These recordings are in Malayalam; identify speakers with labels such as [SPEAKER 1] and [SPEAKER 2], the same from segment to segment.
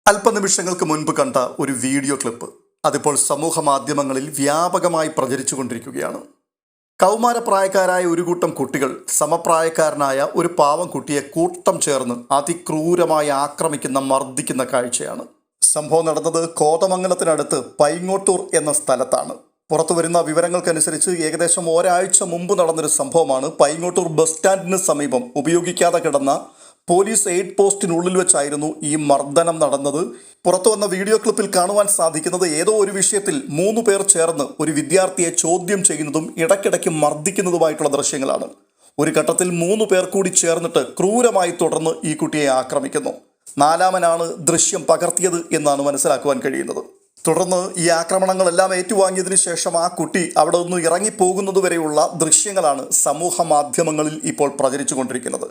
[SPEAKER 1] അല്പനിമിഷങ്ങൾക്ക് മുൻപ് കണ്ട ഒരു വീഡിയോ ക്ലിപ്പ് അതിപ്പോൾ സമൂഹ മാധ്യമങ്ങളിൽ വ്യാപകമായി പ്രചരിച്ചുകൊണ്ടിരിക്കുകയാണ്. കൗമാരപ്രായക്കാരായ ഒരു കൂട്ടം കുട്ടികൾ സമപ്രായക്കാരനായ ഒരു പാവം കുട്ടിയെ കൂട്ടം ചേർന്ന് അതിക്രൂരമായി ആക്രമിക്കുന്ന മർദ്ദിക്കുന്ന കാഴ്ചയാണ്. സംഭവം നടന്നത് കോതമംഗലത്തിനടുത്ത് പൈങ്ങോട്ടൂർ എന്ന സ്ഥലത്താണ്. പുറത്തുവരുന്ന വിവരങ്ങൾക്കനുസരിച്ച് ഏകദേശം ഒരാഴ്ച മുമ്പ് നടന്നൊരു സംഭവമാണ്. പൈങ്ങോട്ടൂർ ബസ് സ്റ്റാൻഡിന് സമീപം ഉപയോഗിക്കാതെ കിടന്ന പോലീസ് എയ്ഡ് പോസ്റ്റിനുള്ളിൽ വെച്ചായിരുന്നു ഈ മർദ്ദനം നടന്നത്. പുറത്തു വന്ന വീഡിയോ ക്ലിപ്പിൽ കാണുവാൻ സാധിക്കുന്നത് ഏതോ ഒരു വിഷയത്തിൽ 3 പേർ ചേർന്ന് ഒരു വിദ്യാർത്ഥിയെ ചോദ്യം ചെയ്യുന്നതും ഇടയ്ക്കിടയ്ക്ക് മർദ്ദിക്കുന്നതുമായിട്ടുള്ള ദൃശ്യങ്ങളാണ്. ഒരു ഘട്ടത്തിൽ 3 പേർ കൂടി ചേർന്നിട്ട് ക്രൂരമായി തുടർന്ന് ഈ കുട്ടിയെ ആക്രമിക്കുന്നു. 4-മനാണ് ദൃശ്യം പകർത്തിയത് എന്നാണ് മനസ്സിലാക്കുവാൻ കഴിയുന്നത്. തുടർന്ന് ഈ ആക്രമണങ്ങളെല്ലാം ഏറ്റുവാങ്ങിയതിനു ശേഷം ആ കുട്ടി അവിടെ നിന്ന് ഇറങ്ങിപ്പോകുന്നതുവരെയുള്ള ദൃശ്യങ്ങളാണ് സമൂഹ മാധ്യമങ്ങളിൽ ഇപ്പോൾ പ്രചരിച്ചുകൊണ്ടിരിക്കുന്നത്.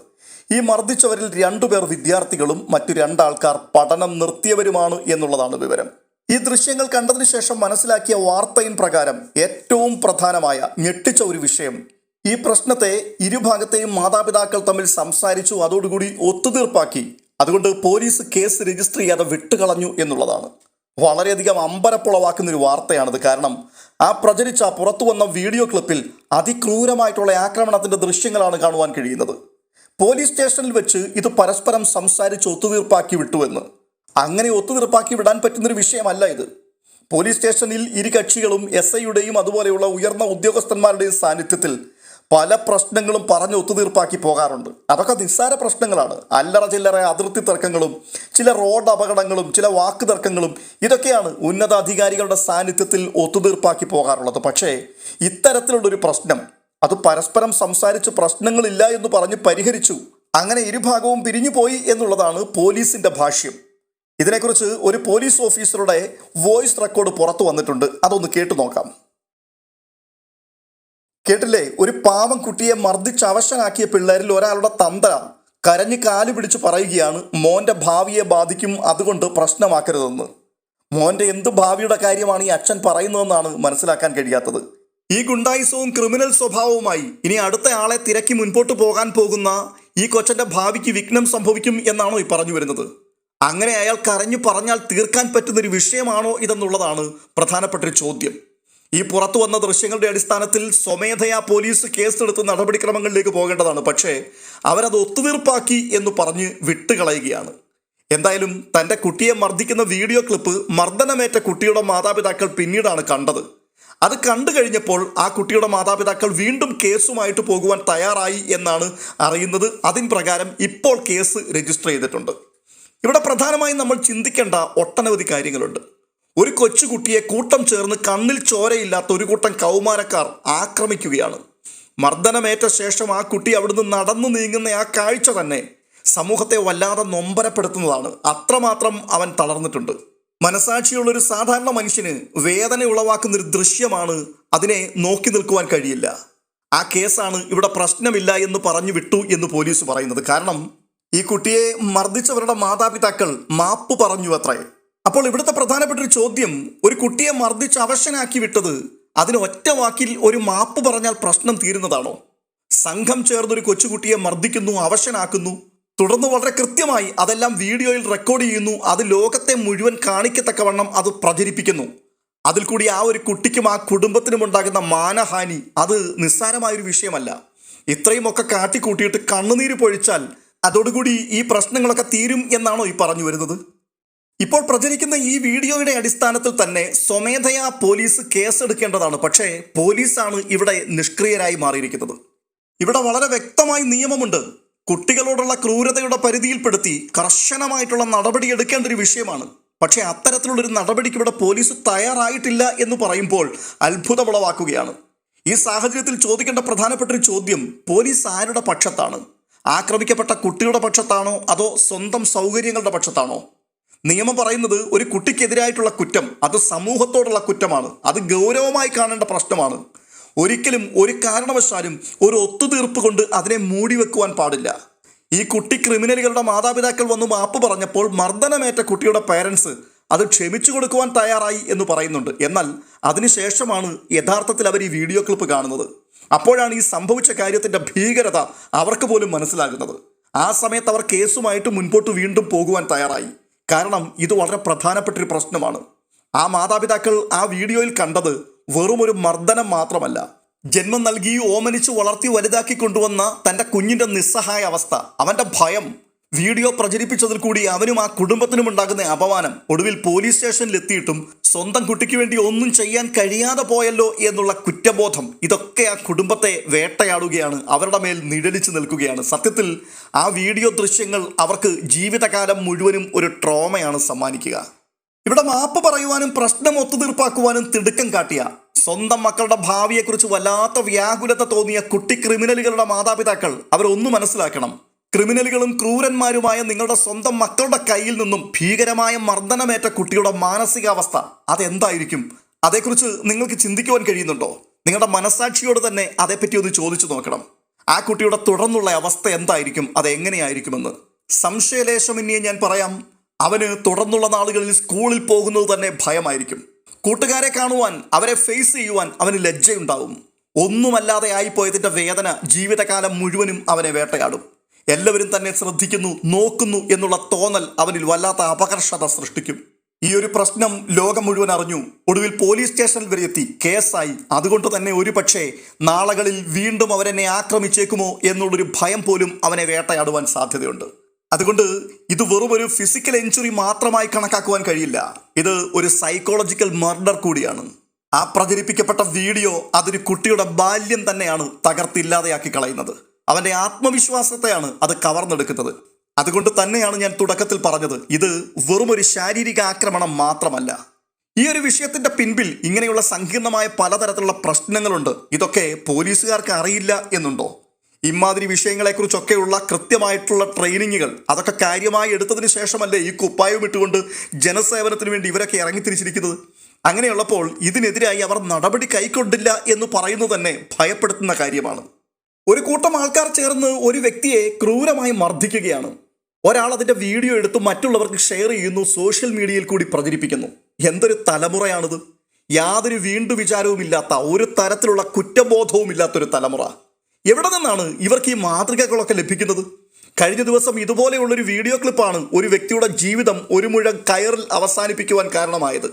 [SPEAKER 1] ഈ മർദ്ദിച്ചവരിൽ 2 പേർ വിദ്യാർത്ഥികളും മറ്റു 2 ആൾക്കാർ പഠനം നിർത്തിയവരുമാണ് എന്നുള്ളതാണ് വിവരം. ഈ ദൃശ്യങ്ങൾ കണ്ടതിനു ശേഷം മനസ്സിലാക്കിയ വാർത്തയിൻ പ്രകാരം ഏറ്റവും പ്രധാനമായ ഞെട്ടിച്ച ഒരു വിഷയം, ഈ പ്രശ്നത്തെ ഇരുഭാഗത്തെയും മാതാപിതാക്കൾ തമ്മിൽ സംസാരിച്ചു, അതോടുകൂടി ഒത്തുതീർപ്പാക്കി. അതുകൊണ്ട് പോലീസ് കേസ് രജിസ്റ്റർ ചെയ്യാതെ വിട്ടുകളഞ്ഞു എന്നുള്ളതാണ്. വളരെയധികം അമ്പരപ്പുളവാക്കുന്നൊരു വാർത്തയാണിത്. കാരണം ആ പ്രചരിച്ച പുറത്തു വന്ന വീഡിയോ ക്ലിപ്പിൽ അതിക്രൂരമായിട്ടുള്ള ആക്രമണത്തിന്റെ ദൃശ്യങ്ങളാണ് കാണുവാൻ കഴിയുന്നത്. പോലീസ് സ്റ്റേഷനിൽ വെച്ച് ഇത് പരസ്പരം സംസാരിച്ച് ഒത്തുതീർപ്പാക്കി വിട്ടുവെന്ന്. അങ്ങനെ ഒത്തുതീർപ്പാക്കി വിടാൻ പറ്റുന്നൊരു വിഷയമല്ല ഇത്. പോലീസ് സ്റ്റേഷനിൽ ഇരു കക്ഷികളും SIയുടെയും അതുപോലെയുള്ള ഉയർന്ന ഉദ്യോഗസ്ഥന്മാരുടെയും സാന്നിധ്യത്തിൽ പല പ്രശ്നങ്ങളും പറഞ്ഞ് ഒത്തുതീർപ്പാക്കി പോകാറുണ്ട്. അതൊക്കെ നിസ്സാര പ്രശ്നങ്ങളാണ്. അല്ലറ ചില്ലറ അതിർത്തി തർക്കങ്ങളും ചില റോഡ് അപകടങ്ങളും ചില വാക്ക് തർക്കങ്ങളും ഇതൊക്കെയാണ് ഉന്നതാധികാരികളുടെ സാന്നിധ്യത്തിൽ ഒത്തുതീർപ്പാക്കി പോകാറുള്ളത്. പക്ഷേ ഇത്തരത്തിലുള്ളൊരു പ്രശ്നം അത് പരസ്പരം സംസാരിച്ച് പ്രശ്നങ്ങളില്ല എന്ന് പറഞ്ഞ് പരിഹരിച്ചു. അങ്ങനെ ഇരുഭാഗവും പിരിഞ്ഞുപോയി എന്നുള്ളതാണ് പോലീസിന്റെ ഭാഷ്യം. ഇതിനെക്കുറിച്ച് ഒരു പോലീസ് ഓഫീസറുടെ വോയിസ് റെക്കോർഡ് പുറത്തു വന്നിട്ടുണ്ട്. അതൊന്ന് കേട്ടു നോക്കാം. കേട്ടില്ലേ? ഒരു പാവം കുട്ടിയെ മർദ്ദിച്ച് അവശനാക്കിയ പിള്ളേരിൽ ഒരാളുടെ തന്ത കരഞ്ഞ് കാല് പിടിച്ച് പറയുകയാണ്, മോന്റെ ഭാവിയെ ബാധിക്കും, അതുകൊണ്ട് പ്രശ്നമാക്കരുതെന്ന്. മോന്റെ എന്ത് ഭാവിയുടെ കാര്യമാണ് ഈ അച്ഛൻ പറയുന്നതെന്നാണ് മനസ്സിലാക്കാൻ കഴിയാത്തത്. ഈ ഗുണ്ടായിസവും ക്രിമിനൽ സ്വഭാവവുമായി ഇനി അടുത്ത ആളെ തിരക്കി മുൻപോട്ട് പോകാൻ പോകുന്ന ഈ കൊച്ചന്റെ ഭാവിക്ക് വിഘ്നം സംഭവിക്കും എന്നാണോ ഈ പറഞ്ഞു വരുന്നത്? അങ്ങനെ അയാൾ കരഞ്ഞു പറഞ്ഞാൽ തീർക്കാൻ പറ്റുന്നൊരു വിഷയമാണോ ഇതെന്നുള്ളതാണ് പ്രധാനപ്പെട്ടൊരു ചോദ്യം. ഈ പുറത്തു വന്ന ദൃശ്യങ്ങളുടെ അടിസ്ഥാനത്തിൽ സ്വമേധയാ പോലീസ് കേസെടുത്ത് നടപടിക്രമങ്ങളിലേക്ക് പോകേണ്ടതാണ്. പക്ഷേ അവരത് ഒത്തുതീർപ്പാക്കി എന്ന് പറഞ്ഞ് വിട്ടുകളയുകയാണ്. എന്തായാലും തൻ്റെ കുട്ടിയെ മർദ്ദിക്കുന്ന വീഡിയോ ക്ലിപ്പ് മർദ്ദനമേറ്റ കുട്ടിയുടെ മാതാപിതാക്കൾ പിന്നീടാണ് കണ്ടത്. അത് കണ്ടു കഴിഞ്ഞപ്പോൾ ആ കുട്ടിയുടെ മാതാപിതാക്കൾ വീണ്ടും കേസുമായിട്ട് പോകുവാൻ തയ്യാറായി എന്നാണ് അറിയുന്നത്. അതിൻ പ്രകാരം ഇപ്പോൾ കേസ് രജിസ്റ്റർ ചെയ്തിട്ടുണ്ട്. ഇവിടെ പ്രധാനമായും നമ്മൾ ചിന്തിക്കേണ്ട ഒട്ടനവധി കാര്യങ്ങളുണ്ട്. ഒരു കൊച്ചുകുട്ടിയെ കൂട്ടം ചേർന്ന് കണ്ണിൽ ചോരയില്ലാത്ത ഒരു കൂട്ടം കൗമാരക്കാർ ആക്രമിക്കുകയാണ്. മർദ്ദനമേറ്റ ശേഷം ആ കുട്ടി അവിടുന്ന് നടന്നു നീങ്ങുന്ന ആ കാഴ്ച തന്നെ സമൂഹത്തെ വല്ലാതെ നൊമ്പരപ്പെടുത്തുന്നതാണ്. അത്രമാത്രം അവൻ തളർന്നിട്ടുണ്ട്. മനസാക്ഷിയുള്ളൊരു സാധാരണ മനുഷ്യന് വേദന ഉളവാക്കുന്നൊരു ദൃശ്യമാണ്. അതിനെ നോക്കി നിൽക്കുവാൻ കഴിയില്ല. ആ കേസാണ് ഇവിടെ പ്രശ്നമില്ല എന്ന് പറഞ്ഞു വിട്ടു എന്ന് പോലീസ് പറയുന്നത്. കാരണം ഈ കുട്ടിയെ മർദ്ദിച്ചവരുടെ മാതാപിതാക്കൾ മാപ്പ് പറഞ്ഞു അത്രേ. അപ്പോൾ ഇവിടുത്തെ പ്രധാനപ്പെട്ട ഒരു ചോദ്യം, ഒരു കുട്ടിയെ മർദ്ദിച്ച് അവശനാക്കി വിട്ടത് അതിന് ഒറ്റ വാക്കിൽ ഒരു മാപ്പ് പറഞ്ഞാൽ പ്രശ്നം തീരുന്നതാണോ? സംഘം ചേർന്നൊരു കൊച്ചുകുട്ടിയെ മർദ്ദിക്കുന്നു, അവശനാക്കുന്നു, തുടർന്ന് വളരെ കൃത്യമായി അതെല്ലാം വീഡിയോയിൽ റെക്കോർഡ് ചെയ്യുന്നു, അത് ലോകത്തെ മുഴുവൻ കാണിക്കത്തക്കവണ്ണം അത് പ്രചരിപ്പിക്കുന്നു. അതിൽ കൂടി ആ ഒരു കുട്ടിക്കും ആ കുടുംബത്തിനും ഉണ്ടാകുന്ന മാനഹാനി അത് നിസ്സാരമായൊരു വിഷയമല്ല. ഇത്രയുമൊക്കെ കാട്ടിക്കൂട്ടിയിട്ട് കണ്ണുനീര് പൊഴിച്ചാൽ അതോടുകൂടി ഈ പ്രശ്നങ്ങളൊക്കെ തീരും എന്നാണോ ഈ പറഞ്ഞു വരുന്നത്? ഇപ്പോൾ പ്രചരിക്കുന്ന ഈ വീഡിയോയുടെ അടിസ്ഥാനത്തിൽ തന്നെ സ്വമേധയാ പോലീസ് കേസെടുക്കേണ്ടതാണ്. പക്ഷേ പോലീസാണ് ഇവിടെ നിഷ്ക്രിയരായി മാറിയിരിക്കുന്നത്. ഇവിടെ വളരെ വ്യക്തമായി നിയമമുണ്ട്. കുട്ടികളോടുള്ള ക്രൂരതയുടെ പരിധിയിൽപ്പെടുത്തി കർശനമായിട്ടുള്ള നടപടി എടുക്കേണ്ട ഒരു വിഷയമാണ്. പക്ഷേ അത്തരത്തിലുള്ളൊരു നടപടിക്ക് ഇവിടെ പോലീസ് തയ്യാറായിട്ടില്ല എന്ന് പറയുമ്പോൾ അത്ഭുതമുളവാക്കുകയാണ്. ഈ സാഹചര്യത്തിൽ ചോദിക്കേണ്ട പ്രധാനപ്പെട്ട ഒരു ചോദ്യം, പോലീസ് ആരുടെ പക്ഷത്താണ്? ആക്രമിക്കപ്പെട്ട കുട്ടിയുടെ പക്ഷത്താണോ അതോ സ്വന്തം സൗകര്യങ്ങളുടെ പക്ഷത്താണോ? നിയമം പറയുന്നത് ഒരു കുട്ടിക്കെതിരായിട്ടുള്ള കുറ്റം അത് സമൂഹത്തോടുള്ള കുറ്റമാണ്. അത് ഗൗരവമായി കാണേണ്ട പ്രശ്നമാണ്. ഒരിക്കലും ഒരു കാരണവശാലും ഒരു ഒത്തുതീർപ്പ് കൊണ്ട് അതിനെ മൂടി വെക്കുവാൻ പാടില്ല. ഈ കുട്ടി ക്രിമിനലുകളുടെ മാതാപിതാക്കൾ വന്ന് മാപ്പ് പറഞ്ഞപ്പോൾ മർദ്ദനമേറ്റ കുട്ടിയുടെ പേരൻസ് അത് ക്ഷമിച്ചു കൊടുക്കുവാൻ തയ്യാറായി എന്ന് പറയുന്നുണ്ട്. എന്നാൽ അതിനുശേഷമാണ് യഥാർത്ഥത്തിൽ അവർ ഈ വീഡിയോ ക്ലിപ്പ് കാണുന്നത്. അപ്പോഴാണ് ഈ സംഭവിച്ച കാര്യത്തിൻ്റെ ഭീകരത അവർക്ക് പോലും മനസ്സിലാകുന്നത്. ആ സമയത്ത് അവർ കേസുമായിട്ട് മുൻപോട്ട് വീണ്ടും പോകുവാൻ തയ്യാറായി. കാരണം ഇത് വളരെ പ്രധാനപ്പെട്ടൊരു പ്രശ്നമാണ്. ആ മാതാപിതാക്കൾ ആ വീഡിയോയിൽ കണ്ടത് വെറും ഒരു മർദ്ദനം മാത്രമല്ല, ജന്മം നൽകി ഓമനിച്ച് വളർത്തി വലുതാക്കി കൊണ്ടുവന്ന തൻ്റെ കുഞ്ഞിൻ്റെ നിസ്സഹായ അവസ്ഥ, അവൻ്റെ ഭയം, വീഡിയോ പ്രചരിപ്പിച്ചതിൽ കൂടി അവനും ആ കുടുംബത്തിനും ഉണ്ടാകുന്ന അപമാനം, ഒടുവിൽ പോലീസ് സ്റ്റേഷനിൽ എത്തിയിട്ടും സ്വന്തം കുട്ടിക്ക് വേണ്ടി ഒന്നും ചെയ്യാൻ കഴിയാതെ പോയല്ലോ എന്നുള്ള കുറ്റബോധം, ഇതൊക്കെ ആ കുടുംബത്തെ വേട്ടയാടുകയാണ്, അവരുടെ മേൽ നിഴലിച്ചു നിൽക്കുകയാണ്. സത്യത്തിൽ ആ വീഡിയോ ദൃശ്യങ്ങൾ അവർക്ക് ജീവിതകാലം മുഴുവനും ഒരു ട്രോമയാണ് സമ്മാനിക്കുക. ഇവിടെ മാപ്പ് പറയുവാനും പ്രശ്നം ഒത്തുതീർപ്പാക്കുവാനും തിടുക്കം കാട്ടിയ, സ്വന്തം മക്കളുടെ ഭാവിയെക്കുറിച്ച് വല്ലാത്ത വ്യാകുലത തോന്നിയ കുട്ടി ക്രിമിനലുകളുടെ മാതാപിതാക്കൾ അവരൊന്നു മനസ്സിലാക്കണം. ക്രിമിനലുകളും ക്രൂരന്മാരുമായ നിങ്ങളുടെ സ്വന്തം മക്കളുടെ കയ്യിൽ നിന്നും ഭീകരമായ മർദ്ദനമേറ്റ കുട്ടിയുടെ മാനസികാവസ്ഥ അതെന്തായിരിക്കും? അതേക്കുറിച്ച് നിങ്ങൾക്ക് ചിന്തിക്കുവാൻ കഴിയുന്നുണ്ടോ? നിങ്ങളുടെ മനസാക്ഷിയോട് തന്നെ അതേപ്പറ്റി ഒന്ന് ചോദിച്ചു നോക്കണം. ആ കുട്ടിയുടെ തുടർന്നുള്ള അവസ്ഥ എന്തായിരിക്കും, അതെങ്ങനെയായിരിക്കുമെന്ന്. സംശയലേശമന്യേ ഞാൻ പറയാം, അവന് തുടർന്നുള്ള നാളുകളിൽ സ്കൂളിൽ പോകുന്നത് തന്നെ ഭയമായിരിക്കും. കൂട്ടുകാരെ കാണുവാൻ, അവരെ ഫേസ് ചെയ്യുവാൻ അവന് ലജ്ജയുണ്ടാവും. ഒന്നുമല്ലാതെ ആയിപ്പോയതിൻ്റെ വേദന ജീവിതകാലം മുഴുവനും അവനെ വേട്ടയാടും. എല്ലാവരും തന്നെ ശ്രദ്ധിക്കുന്നു, നോക്കുന്നു എന്നുള്ള തോന്നൽ അവനിൽ വല്ലാത്ത അപകർഷത സൃഷ്ടിക്കും. ഈ ഒരു പ്രശ്നം ലോകം മുഴുവൻ അറിഞ്ഞു, ഒടുവിൽ പോലീസ് സ്റ്റേഷനിൽ വരെ എത്തി, കേസായി. അതുകൊണ്ട് തന്നെ ഒരു പക്ഷേ നാളുകളിൽ വീണ്ടും അവരെന്നെ ആക്രമിച്ചേക്കുമോ എന്നുള്ളൊരു ഭയം പോലും അവനെ വേട്ടയാടുവാൻ സാധ്യതയുണ്ട്. അതുകൊണ്ട് ഇത് വെറും ഒരു ഫിസിക്കൽ ഇഞ്ചുറി മാത്രമായി കണക്കാക്കുവാൻ കഴിയില്ല. ഇത് ഒരു സൈക്കോളജിക്കൽ മർഡർ കൂടിയാണ്. ആ പ്രചരിപ്പിക്കപ്പെട്ട വീഡിയോ അതൊരു കുട്ടിയുടെ ബാല്യം തന്നെയാണ് തകർത്തില്ലാതെയാക്കി കളയുന്നത്. അവൻ്റെ ആത്മവിശ്വാസത്തെയാണ് അത് കവർന്നെടുക്കുന്നത്. അതുകൊണ്ട് തന്നെയാണ് ഞാൻ തുടക്കത്തിൽ പറഞ്ഞത്, ഇത് വെറും ഒരു ശാരീരിക ആക്രമണം മാത്രമല്ല. ഈ ഒരു വിഷയത്തിൻ്റെ പിൻപിൽ ഇങ്ങനെയുള്ള സങ്കീർണമായ പലതരത്തിലുള്ള പ്രശ്നങ്ങളുണ്ട്. ഇതൊക്കെ പോലീസുകാർക്ക് അറിയില്ല എന്നുണ്ടോ? ഇമാതിരി വിഷയങ്ങളെക്കുറിച്ചൊക്കെയുള്ള കൃത്യമായിട്ടുള്ള ട്രെയിനിങ്ങുകൾ അതൊക്കെ കാര്യമായി എടുത്തതിന് ശേഷമല്ലേ ഈ കുപ്പായം ഇട്ടുകൊണ്ട് ജനസേവനത്തിന് വേണ്ടി ഇവരൊക്കെ ഇറങ്ങിത്തിരിച്ചിരിക്കുന്നത്? അങ്ങനെയുള്ളപ്പോൾ ഇതിനെതിരായി അവർ നടപടി കൈക്കൊണ്ടില്ല എന്ന് പറയുന്നത് തന്നെ ഭയപ്പെടുത്തുന്ന കാര്യമാണ്. ഒരു കൂട്ടം ആൾക്കാർ ചേർന്ന് ഒരു വ്യക്തിയെ ക്രൂരമായി മർദ്ദിക്കുകയാണ്. ഒരാൾ അതിൻ്റെ വീഡിയോ എടുത്ത് മറ്റുള്ളവർക്ക് ഷെയർ ചെയ്യുന്നു, സോഷ്യൽ മീഡിയയിൽ കൂടി പ്രചരിപ്പിക്കുന്നു. എന്തൊരു തലമുറയാണിത്! യാതൊരു വീണ്ടു വിചാരവുമില്ലാത്ത, ഒരു തരത്തിലുള്ള കുറ്റബോധവും ഇല്ലാത്തൊരു തലമുറ. എവിടെ നിന്നാണ് ഇവർക്ക് ഈ മാതൃകകളൊക്കെ ലഭിക്കുന്നത്? കഴിഞ്ഞ ദിവസം ഇതുപോലെയുള്ളൊരു വീഡിയോ ക്ലിപ്പാണ് ഒരു വ്യക്തിയുടെ ജീവിതം ഒരു മുഴം കയറിൽ അവസാനിപ്പിക്കുവാൻ കാരണമായത്.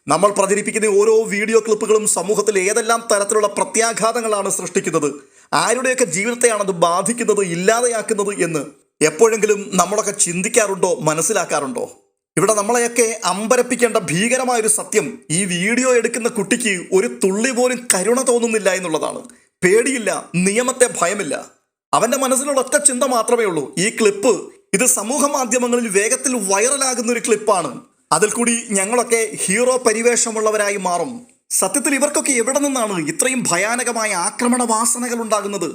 [SPEAKER 1] നമ്മൾ പ്രചരിപ്പിക്കുന്ന ഓരോ വീഡിയോ ക്ലിപ്പുകളും സമൂഹത്തിൽ ഏതെല്ലാം തരത്തിലുള്ള പ്രത്യാഘാതങ്ങളാണ് സൃഷ്ടിക്കുന്നത്, ആരുടെയൊക്കെ ജീവിതത്തെയാണ് അത് ബാധിക്കുന്നത്, ഇല്ലാതെയാക്കുന്നത് എന്ന് എപ്പോഴെങ്കിലും നമ്മളൊക്കെ ചിന്തിക്കാറുണ്ടോ, മനസ്സിലാക്കാറുണ്ടോ? ഇവിടെ നമ്മളെയൊക്കെ അമ്പരപ്പിക്കേണ്ട ഭീകരമായൊരു സത്യം, ഈ വീഡിയോ എടുക്കുന്ന കുട്ടിക്ക് ഒരു തുള്ളി പോലും കരുണ തോന്നുന്നില്ല എന്നുള്ളതാണ്. പേടിയില്ല, നിയമത്തെ ഭയമില്ല. അവൻ്റെ മനസ്സിലുള്ള ഒറ്റ ചിന്ത മാത്രമേ ഉള്ളൂ, ഈ ക്ലിപ്പ് ഇത് സമൂഹ മാധ്യമങ്ങളിൽ വേഗത്തിൽ വൈറലാകുന്ന ഒരു ക്ലിപ്പാണ്, അതിൽ കൂടി ഞങ്ങളൊക്കെ ഹീറോ പരിവേഷമുള്ളവരായി മാറും. സത്യത്തിൽ ഇവർക്കൊക്കെ എവിടെ നിന്നാണ് ഇത്രയും ഭയാനകമായ ആക്രമണ വാസനകൾ ഉണ്ടാകുന്നത്?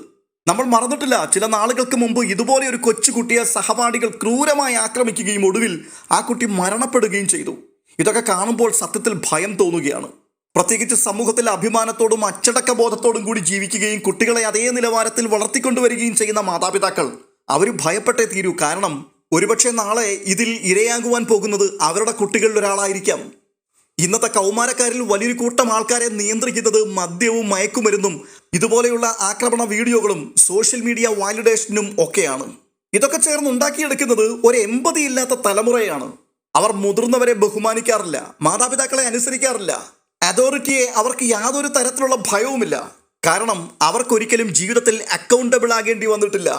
[SPEAKER 1] നമ്മൾ മറന്നിട്ടില്ല, ചില നാളുകൾക്ക് മുമ്പ് ഇതുപോലെ ഒരു കൊച്ചുകുട്ടിയെ സഹപാഠികൾ ക്രൂരമായി ആക്രമിക്കുകയും ഒടുവിൽ ആ കുട്ടി മരണപ്പെടുകയും ചെയ്തു. ഇതൊക്കെ കാണുമ്പോൾ സത്യത്തിൽ ഭയം തോന്നുകയാണ്. പ്രത്യേകിച്ച് സമൂഹത്തിലെ അഭിമാനത്തോടും അച്ചടക്ക ബോധത്തോടും കൂടി ജീവിക്കുകയും കുട്ടികളെ അതേ നിലവാരത്തിൽ വളർത്തിക്കൊണ്ടുവരികയും ചെയ്യുന്ന മാതാപിതാക്കൾ അവർ ഭയപ്പെട്ടേ തീരൂ. കാരണം ഒരുപക്ഷെ നാളെ ഇതിൽ ഇരയാകുവാൻ പോകുന്നത് അവരുടെ കുട്ടികളിൽ ഒരാളായിരിക്കാം. ഇന്നത്തെ കൗമാരക്കാരിൽ വലിയൊരു കൂട്ടം ആൾക്കാരെ നിയന്ത്രിക്കുന്നത് മദ്യവും മയക്കുമരുന്നും ഇതുപോലെയുള്ള ആക്രമണ വീഡിയോകളും സോഷ്യൽ മീഡിയ വാലിഡേഷനും ഒക്കെയാണ്. ഇതൊക്കെ ചേർന്ന് ഉണ്ടാക്കിയെടുക്കുന്നത് ഒരു എമ്പതിയില്ലാത്ത തലമുറയാണ്. അവർ മുതിർന്നവരെ ബഹുമാനിക്കാറില്ല, മാതാപിതാക്കളെ അനുസരിക്കാറില്ല, അതോറിറ്റിയെ അവർക്ക് യാതൊരു തരത്തിലുള്ള ഭയവുമില്ല. കാരണം അവർക്കൊരിക്കലും ജീവിതത്തിൽ അക്കൗണ്ടബിൾ ആകേണ്ടി വന്നിട്ടില്ല.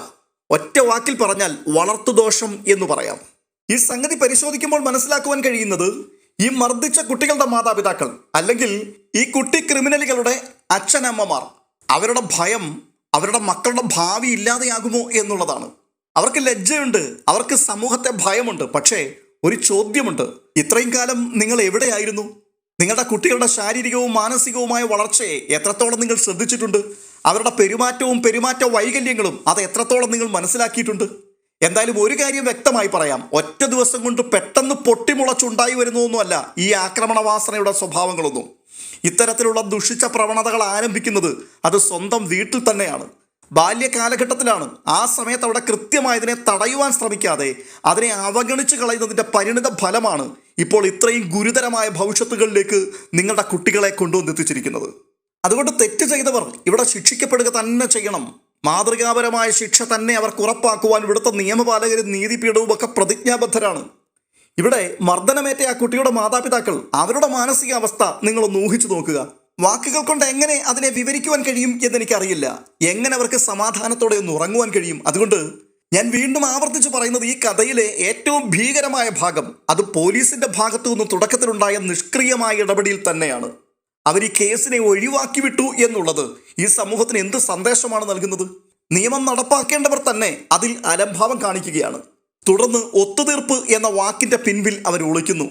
[SPEAKER 1] ഒറ്റ വാക്കിൽ പറഞ്ഞാൽ വളർത്തുദോഷം എന്ന് പറയാം. ഈ സംഗതി പരിശോധിക്കുമ്പോൾ മനസ്സിലാക്കുവാൻ കഴിയുന്നത്, ഈ മർദ്ദിച്ച കുട്ടികളുടെ മാതാപിതാക്കൾ അല്ലെങ്കിൽ ഈ കുട്ടി ക്രിമിനലുകളുടെ അച്ഛനമ്മമാർ, അവരുടെ ഭയം അവരുടെ മക്കളുടെ ഭാവി ഇല്ലാതെയാകുമോ എന്നുള്ളതാണ്. അവർക്ക് ലജ്ജയുണ്ട്, അവർക്ക് സമൂഹത്തെ ഭയമുണ്ട്. പക്ഷേ ഒരു ചോദ്യമുണ്ട്, ഇത്രയും കാലം നിങ്ങൾ എവിടെയായിരുന്നു? നിങ്ങളുടെ കുട്ടികളുടെ ശാരീരികവും മാനസികവുമായ വളർച്ചയെ എത്രത്തോളം നിങ്ങൾ ശ്രദ്ധിച്ചിട്ടുണ്ട്? അവരുടെ പെരുമാറ്റ വൈകല്യങ്ങളും അത് എത്രത്തോളം നിങ്ങൾ മനസ്സിലാക്കിയിട്ടുണ്ട്? എന്തായാലും ഒരു കാര്യം വ്യക്തമായി പറയാം, ഒറ്റ ദിവസം കൊണ്ട് പെട്ടെന്ന് പൊട്ടിമുളച്ചുണ്ടായി വരുന്നതൊന്നുമല്ല ഈ ആക്രമണവാസനയുടെ സ്വഭാവങ്ങളൊന്നും. ഇത്തരത്തിലുള്ള ദുഷിച്ച പ്രവണതകൾ ആരംഭിക്കുന്നത് അത് സ്വന്തം വീട്ടിൽ തന്നെയാണ്, ബാല്യകാലഘട്ടത്തിലാണ്. ആ സമയത്ത് അവിടെ കൃത്യമായതിനെ തടയുവാൻ ശ്രമിക്കാതെ അതിനെ അവഗണിച്ച് കളയുന്നതിൻ്റെ പരിണിത ഫലമാണ് ഇപ്പോൾ ഇത്രയും ഗുരുതരമായ ഭവിഷ്യത്തുകളിലേക്ക് നിങ്ങളുടെ കുട്ടികളെ കൊണ്ടുവന്നെത്തിച്ചിരിക്കുന്നത്. അതുകൊണ്ട് തെറ്റ് ചെയ്തവർ ഇവിടെ ശിക്ഷിക്കപ്പെടുക തന്നെ ചെയ്യണം. മാതൃകാപരമായ ശിക്ഷ തന്നെ അവർക്ക് ഉറപ്പാക്കുവാൻ ഇവിടുത്തെ നിയമപാലകരും നീതിപീഠവും ഒക്കെ പ്രതിജ്ഞാബദ്ധരാണ്. ഇവിടെ മർദ്ദനമേറ്റ ആ കുട്ടിയുടെ മാതാപിതാക്കൾ അവരുടെ മാനസികാവസ്ഥ നിങ്ങളൊന്ന് ഊഹിച്ചു നോക്കുക. വാക്കുകൾ കൊണ്ട് എങ്ങനെ അതിനെ വിവരിക്കുവാൻ കഴിയും എന്നെനിക്കറിയില്ല. എങ്ങനെ അവർക്ക് സമാധാനത്തോടെ ഒന്ന് ഉറങ്ങുവാൻ കഴിയും? അതുകൊണ്ട് ഞാൻ വീണ്ടും ആവർത്തിച്ച് പറയുന്നത്, ഈ കഥയിലെ ഏറ്റവും ഭീകരമായ ഭാഗം അത് പോലീസിന്റെ ഭാഗത്തു നിന്ന് തുടക്കത്തിലുണ്ടായ നിഷ്ക്രിയമായ ഇടപെടൽ തന്നെയാണ്. അവർ ഈ കേസിനെ ഒഴിവാക്കി വിട്ടു എന്നുള്ളത് ഈ സമൂഹത്തിന് എന്ത് സന്ദേശമാണ് നൽകുന്നത്? നിയമം നടപ്പാക്കേണ്ടവർ തന്നെ അതിൽ അലംഭാവം കാണിക്കുകയാണ്. തുടർന്ന് ഒത്തുതീർപ്പ് എന്ന വാക്കിന്റെ പിൻപിൽ അവർ ഒളിക്കുന്നു.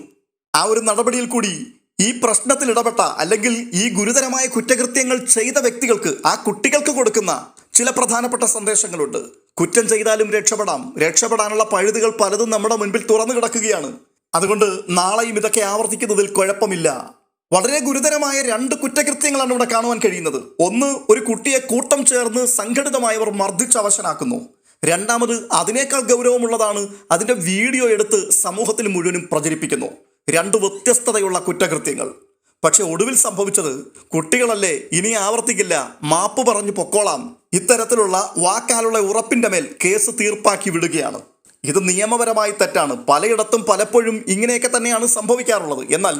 [SPEAKER 1] ആ ഒരു നടപടിയിൽ കൂടി ഈ പ്രശ്നത്തിൽ ഇടപെട്ട അല്ലെങ്കിൽ ഈ ഗുരുതരമായ കുറ്റകൃത്യങ്ങൾ ചെയ്ത വ്യക്തികൾക്ക്, ആ കുട്ടികൾക്ക് കൊടുക്കുന്ന ചില പ്രധാനപ്പെട്ട സന്ദേശങ്ങളുണ്ട്. കുറ്റം ചെയ്താലും രക്ഷപ്പെടാനുള്ള പഴുതുകൾ പലതും നമ്മുടെ മുൻപിൽ തുറന്നു കിടക്കുകയാണ്. അതുകൊണ്ട് നാളെയും ഇതൊക്കെ ആവർത്തിക്കുന്നതിൽ കുഴപ്പമില്ല. വളരെ ഗുരുതരമായ 2 കുറ്റകൃത്യങ്ങളാണ് ഇവിടെ കാണുവാൻ കഴിയുന്നത്. ഒന്ന്, ഒരു കുട്ടിയെ കൂട്ടം ചേർന്ന് സംഘടിതമായവർ മർദ്ദിച്ച് അവശനാക്കുന്നു. രണ്ടാമത്, അതിനേക്കാൾ ഗൗരവമുള്ളതാണ്, അതിന്റെ വീഡിയോ എടുത്ത് സമൂഹത്തിൽ മുഴുവനും പ്രചരിപ്പിക്കുന്നു. 2 വ്യത്യസ്തതയുള്ള കുറ്റകൃത്യങ്ങൾ. പക്ഷെ ഒടുവിൽ സംഭവിച്ചത്, കുട്ടികളല്ലേ, ഇനി ആവർത്തിക്കില്ല, മാപ്പ് പറഞ്ഞു പൊക്കോളാം, ഇത്തരത്തിലുള്ള വാക്കാലുള്ള ഉറപ്പിന്റെ മേൽ കേസ് തീർപ്പാക്കി വിടുകയാണ്. ഇത് നിയമപരമായി തെറ്റാണ്. പലയിടത്തും പലപ്പോഴും ഇങ്ങനെയൊക്കെ തന്നെയാണ് സംഭവിക്കാറുള്ളത്. എന്നാൽ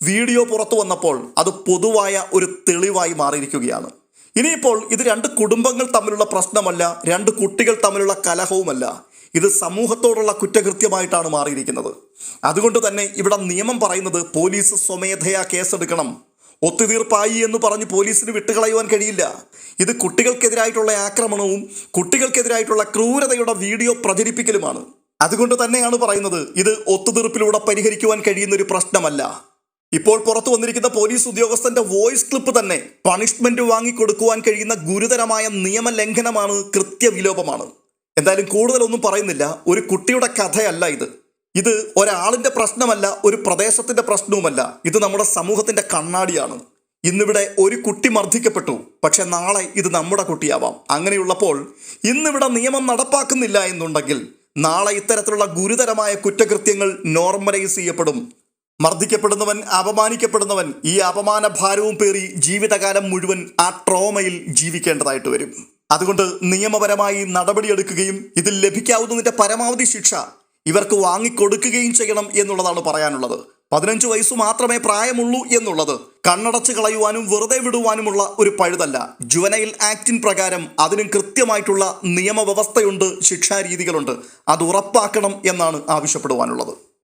[SPEAKER 1] വീഡിയോ പുറത്തു വന്നപ്പോൾ അത് പൊതുവായ ഒരു തെളിവായി മാറിയിരിക്കുകയാണ്. ഇനിയിപ്പോൾ ഇത് 2 കുടുംബങ്ങൾ തമ്മിലുള്ള പ്രശ്നമല്ല, 2 കുട്ടികൾ തമ്മിലുള്ള കലഹവുമല്ല. ഇത് സമൂഹത്തോടുള്ള കുറ്റകൃത്യമായിട്ടാണ് മാറിയിരിക്കുന്നത്. അതുകൊണ്ട് തന്നെ ഇവിടെ നിയമം പറയുന്നത് പോലീസ് സ്വമേധയാ കേസെടുക്കണം. ഒത്തുതീർപ്പായി എന്ന് പറഞ്ഞ് പോലീസിന് വിട്ടുകളയുവാൻ കഴിയില്ല. ഇത് കുട്ടികൾക്കെതിരായിട്ടുള്ള ആക്രമണവും കുട്ടികൾക്കെതിരായിട്ടുള്ള ക്രൂരതയുടെ വീഡിയോ പ്രചരിപ്പിക്കലുമാണ്. അതുകൊണ്ട് തന്നെയാണ് പറയുന്നത്, ഇത് ഒത്തുതീർപ്പിലൂടെ പരിഹരിക്കുവാൻ കഴിയുന്ന ഒരു പ്രശ്നമല്ല. ഇപ്പോൾ പുറത്തു വന്നിരിക്കുന്ന പോലീസ് ഉദ്യോഗസ്ഥന്റെ വോയിസ് ക്ലിപ്പ് തന്നെ പണിഷ്മെന്റ് വാങ്ങിക്കൊടുക്കുവാൻ കഴിയുന്ന ഗുരുതരമായ നിയമലംഘനമാണ്, കൃത്യവിലോപമാണ്. എന്തായാലും കൂടുതലൊന്നും പറയുന്നില്ല. ഒരു കുട്ടിയുടെ കഥയല്ല ഇത്. ഇത് ഒരാളിന്റെ പ്രശ്നമല്ല, ഒരു പ്രദേശത്തിന്റെ പ്രശ്നവുമല്ല. ഇത് നമ്മുടെ സമൂഹത്തിന്റെ കണ്ണാടിയാണ്. ഇന്നിവിടെ ഒരു കുട്ടി മർദ്ദിക്കപ്പെട്ടു, പക്ഷെ നാളെ ഇത് നമ്മുടെ കുട്ടിയാവാം. അങ്ങനെയുള്ളപ്പോൾ ഇന്നിവിടെ നിയമം നടപ്പാക്കുന്നില്ല എന്നുണ്ടെങ്കിൽ നാളെ ഇത്തരത്തിലുള്ള ഗുരുതരമായ കുറ്റകൃത്യങ്ങൾ നോർമലൈസ് ചെയ്യപ്പെടും. മർദ്ദിക്കപ്പെടുന്നവൻ, അപമാനിക്കപ്പെടുന്നവൻ ഈ അപമാന ഭാരവും പേറി ജീവിതകാലം മുഴുവൻ ആ ട്രോമയിൽ ജീവിക്കേണ്ടതായിട്ട് വരും. അതുകൊണ്ട് നിയമപരമായി നടപടിയെടുക്കുകയും ഇതിൽ ലഭിക്കാവുന്നതിന്റെ പരമാവധി ശിക്ഷ ഇവർക്ക് വാങ്ങിക്കൊടുക്കുകയും ചെയ്യണം എന്നുള്ളതാണ് പറയാനുള്ളത്. 15 വയസ്സ് മാത്രമേ പ്രായമുള്ളൂ എന്നുള്ളത് കണ്ണടച്ച് കളയുവാനും വെറുതെ വിടുവാനുമുള്ള ഒരു പഴുതല്ല. ജുവനൈൽ ആക്ടിൻ പ്രകാരം അതിനും കൃത്യമായിട്ടുള്ള നിയമവ്യവസ്ഥയുണ്ട്, ശിക്ഷാരീതികളുണ്ട്. അത് ഉറപ്പാക്കണം എന്നാണ് ആവശ്യപ്പെടുവാനുള്ളത്.